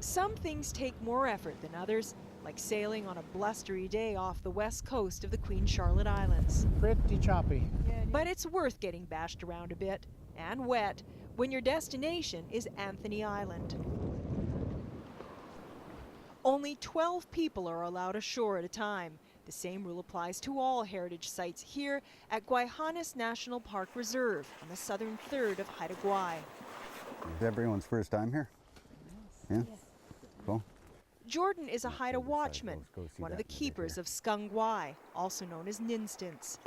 Some things take more effort than others, like sailing on a blustery day off the west coast of the Queen Charlotte Islands. Pretty choppy. But it's worth getting bashed around a bit, and wet, when your destination is Anthony Island. Only 12 people are allowed ashore at a time. The same rule applies to all heritage sites here at Guayhanas National Park Reserve on the southern third of Haida Gwaii. Is everyone's first time here? Yeah? Cool. Jordan is a Haida watchman, one of the keepers of Skung Gwaii, also known as Ninstance.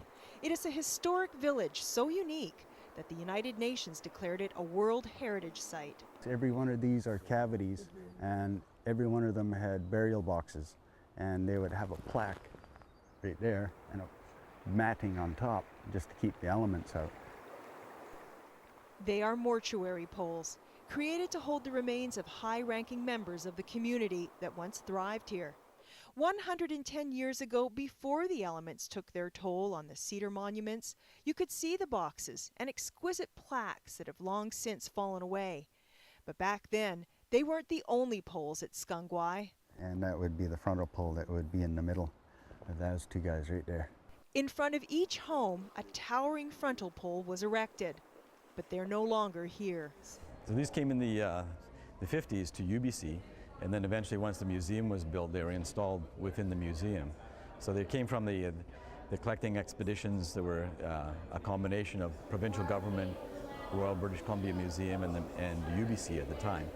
It is a historic village so unique that the United Nations declared it a World Heritage Site. Every one of these are cavities, and every one of them had burial boxes, and they would have a plaque right there and a matting on top just to keep the elements out. They are mortuary poles, created to hold the remains of high-ranking members of the community that once thrived here. 110 years ago, before the elements took their toll on the cedar monuments, you could see the boxes and exquisite plaques that have long since fallen away. But back then, they weren't the only poles at Skung Gwaii. And that would be the frontal pole that would be in the middle of those two guys right there. In front of each home, a towering frontal pole was erected, but they're no longer here. So these came in the 50s to UBC, and then eventually once the museum was built, they were installed within the museum. So they came from the collecting expeditions that were a combination of provincial government, Royal British Columbia Museum, and UBC at the time.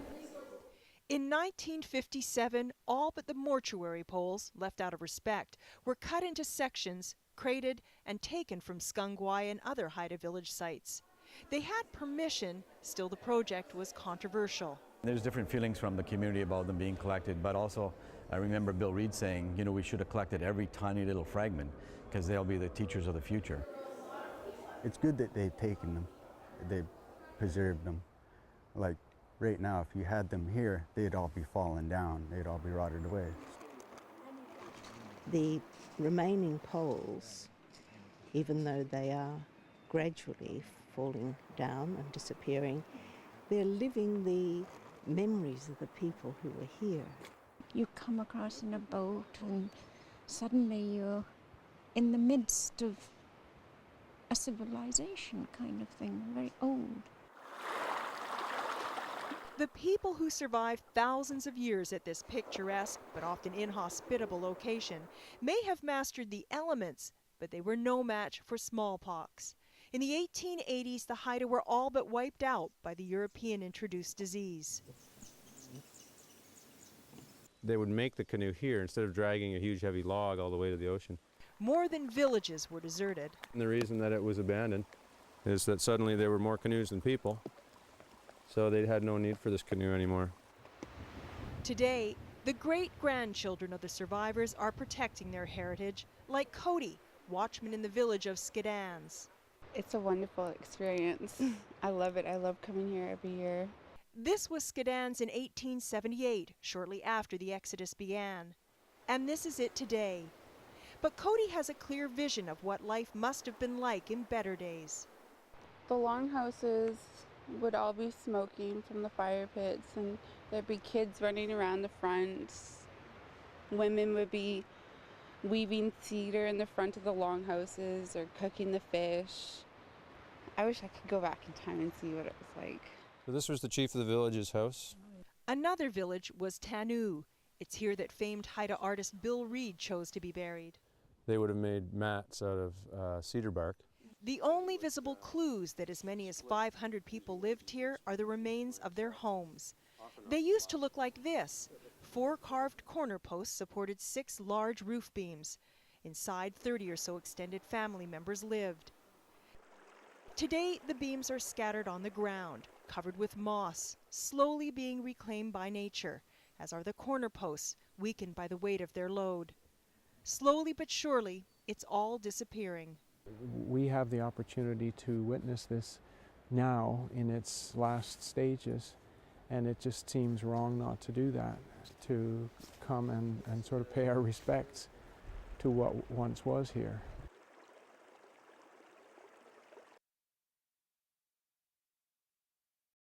In 1957, all but the mortuary poles, left out of respect, were cut into sections, crated, and taken from Skung Gwaii and other Haida village sites. They had permission, still the project was controversial. There's different feelings from the community about them being collected, but also I remember Bill Reid saying, you know, we should have collected every tiny little fragment because they'll be the teachers of the future. It's good that they've taken them, they've preserved them. Like right now, if you had them here, they'd all be falling down, they'd all be rotted away. The remaining poles, even though they are gradually falling down and disappearing, they're living the memories of the people who were here. You come across in a boat and suddenly you're in the midst of a civilization kind of thing, very old. The people who survived thousands of years at this picturesque but often inhospitable location may have mastered the elements, but they were no match for smallpox. In the 1880s, the Haida were all but wiped out by the European-introduced disease. They would make the canoe here instead of dragging a huge heavy log all the way to the ocean. More than villages were deserted. And the reason that it was abandoned is that suddenly there were more canoes than people, so they had no need for this canoe anymore. Today, the great-grandchildren of the survivors are protecting their heritage, like Cody, watchman in the village of Skidans. It's a wonderful experience. I love it. I love coming here every year. This was Skidans in 1878, shortly after the Exodus began. And this is it today. But Cody has a clear vision of what life must have been like in better days. The longhouses would all be smoking from the fire pits, and there'd be kids running around the front. Women would be weaving cedar in the front of the longhouses or cooking the fish. I wish I could go back in time and see what it was like. So this was the chief of the village's house. Another village was Tanu. It's here that famed Haida artist Bill Reid chose to be buried. They would have made mats out of cedar bark. The only visible clues that as many as 500 people lived here are the remains of their homes. They used to look like this. 4 carved corner posts supported 6 large roof beams. Inside, 30 or so extended family members lived. Today, the beams are scattered on the ground, covered with moss, slowly being reclaimed by nature, as are the corner posts, weakened by the weight of their load. Slowly but surely, it's all disappearing. We have the opportunity to witness this now in its last stages, and it just seems wrong not to do that, to come and sort of pay our respects to what once was here.